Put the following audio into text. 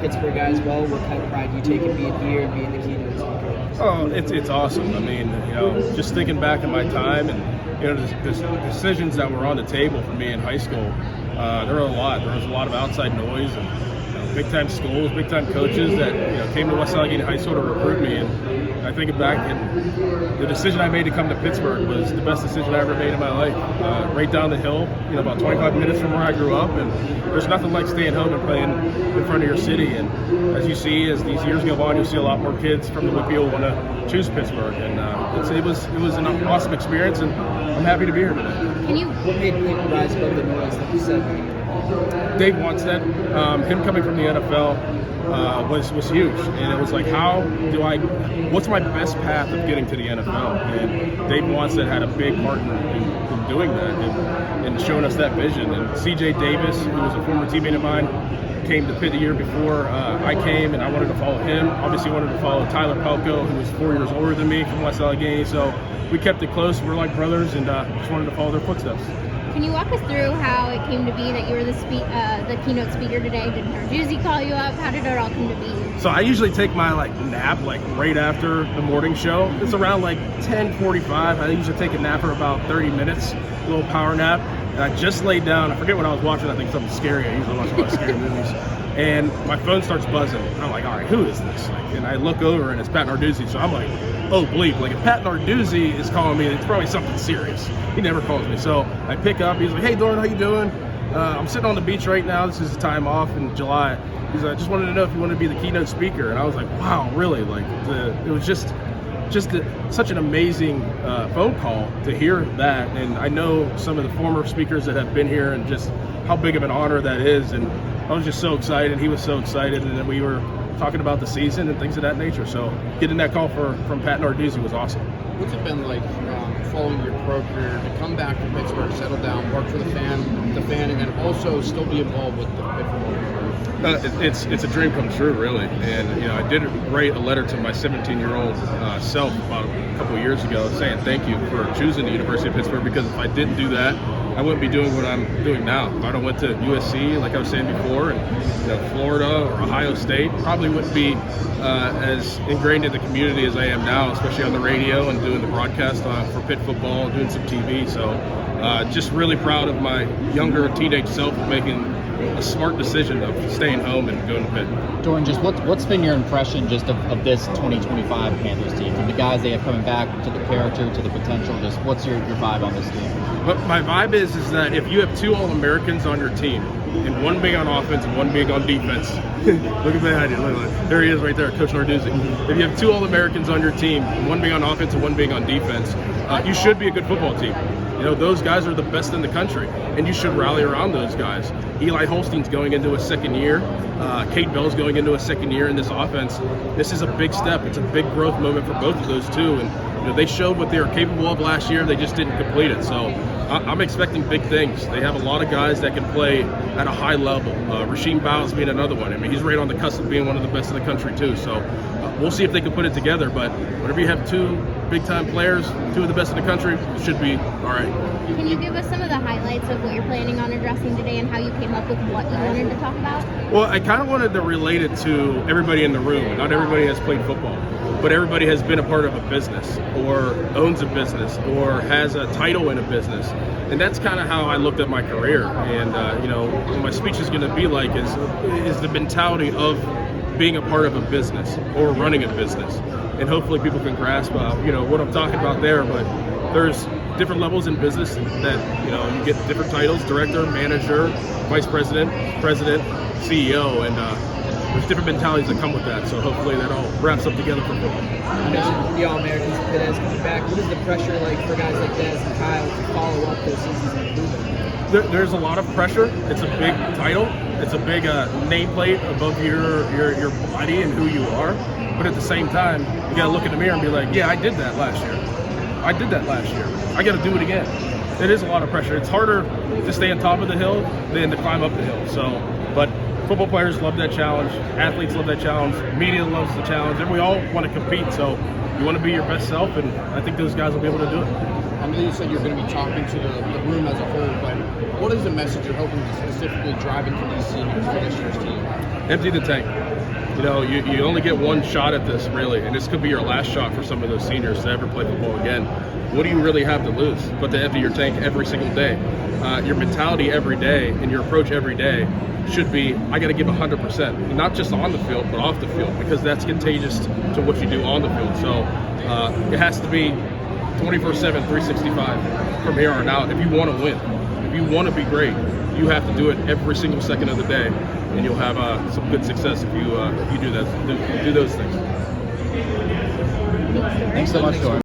Pittsburgh as well. What kind of pride do you take in being here and being the keynote speaker? Oh, it's awesome. I mean, just thinking back in my time and, the decisions that were on the table for me in high school, there were a lot. There was a lot of outside noise and big-time schools, big-time coaches that, came to West Allegheny High School to recruit me. And I think back, and the decision I made to come to Pittsburgh was the best decision I ever made in my life. Right down the hill, about 25 minutes from where I grew up, and there's nothing like staying home and playing in front of your city. And as you see, as these years go on, you'll see a lot more kids from the Whitfield want to choose Pittsburgh. And it was an awesome experience, and I'm happy to be here today. What made people rise above the noise, like you said? Dave Wanstead, him coming from the NFL was huge, and it was like, what's my best path of getting to the NFL? And Dave Wanstead had a big part in doing that and showing us that vision. And C.J. Davis, who was a former teammate of mine, came to Pitt the year before I came, and I wanted to follow him. Obviously wanted to follow Tyler Pelko, who was 4 years older than me from West Allegheny. So we kept it close. We're like brothers, and just wanted to follow their footsteps. Can you walk us through how it came to be that you were the keynote speaker today? Did Narduzzi call you up? How did it all come to be? So I usually take my nap right after the morning show. It's around 10:45. I usually take a nap for about 30 minutes, a little power nap. And I just laid down. I forget what I was watching. I think something scary. I usually watch a lot of scary movies. And my phone starts buzzing. I'm like, all right, who is this? And I look over, and it's Pat Narduzzi. So I'm like, oh, bleep. If Pat Narduzzi is calling me, it's probably something serious. He never calls me. So I pick up. He's like, hey, Dorin, how you doing? I'm sitting on the beach right now. This is time off in July. He's like, I just wanted to know if you want to be the keynote speaker. And I was like, wow, really? It was just such an amazing phone call to hear that. And I know some of the former speakers that have been here and just how big of an honor that is. And I was just so excited. He was so excited. And then we were talking about the season and things of that nature. So getting that call from Pat Narduzzi was awesome. What's it been like following your pro career to come back to Pittsburgh, settle down, work for the fan, and then also still be involved with the Pitt football? It's a dream come true, really. And I did write a letter to my 17-year-old self about a couple of years ago saying thank you for choosing the University of Pittsburgh, because if I didn't do that, I wouldn't be doing what I'm doing now. If I went to USC, like I was saying before, and Florida or Ohio State, probably wouldn't be as ingrained in the community as I am now, especially on the radio and doing the broadcast for Pitt football and doing some TV. So just really proud of my younger teenage self making a smart decision of staying home and going to Pitt. Dorin, just what's been your impression just of this 2025 Panthers team, from the guys they have coming back, to the character, to the potential? Just what's your vibe on this team? But my vibe is that if you have two All-Americans on your team, and one big on offense and one big on defense, look at behind you, there he is right there, Coach Narduzzi. If you have two All-Americans on your team, one big on offense and one big on defense, you should be a good football team. Those guys are the best in the country, and you should rally around those guys. Eli Holstein's going into a second year. Kate Bell's going into a second year in this offense. This is a big step. It's a big growth moment for both of those two, and they showed what they were capable of last year. They just didn't complete it. So I'm expecting big things. They have a lot of guys that can play at a high level. Rasheem Bowles being another one. He's right on the cusp of being one of the best in the country too. So we'll see if they can put it together. But whenever you have two big-time players, two of the best in the country, it should be all right. Can you give us some of the highlights of what you're planning on addressing today and how you came up with what you wanted to talk about? Well, I kind of wanted to relate it to everybody in the room. Not everybody has played football, but everybody has been a part of a business or owns a business or has a title in a business. And that's kind of how I looked at my career. And, what my speech is going to be like is the mentality of being a part of a business or running a business. And hopefully people can grasp, what I'm talking about there. But there's different levels in business that, you get different titles: director, manager, vice president, CEO, and there's different mentalities that come with that. So hopefully that all wraps up together for football. You mentioned the All-Americans, Pitt coming back. What is the pressure like for guys like Dez and Kyle to follow up those seasons and improve it? There's a lot of pressure. It's a big title. It's a big nameplate above your body and who you are. But at the same time, you got to look in the mirror and be like, yeah, I did that last year. I got to do it again. It is a lot of pressure. It's harder to stay on top of the hill than to climb up the hill. But football players love that challenge. Athletes love that challenge. Media loves the challenge. And we all want to compete. So you want to be your best self, and I think those guys will be able to do it. I know you said you're going to be talking to the room as a whole, but what is the message you're hoping to specifically drive into these seniors for this year's team? Empty the tank. You know, you only get one shot at this, really, and this could be your last shot for some of those seniors to ever play football again. What do you really have to lose but to empty your tank every single day? Your mentality every day and your approach every day should be, I got to give 100%, not just on the field, but off the field, because that's contagious to what you do on the field. So it has to be 24/7, 365 from here on out. If you want to win, if you want to be great, you have to do it every single second of the day, and you'll have some good success if you do those things. Thanks so much, Dorin.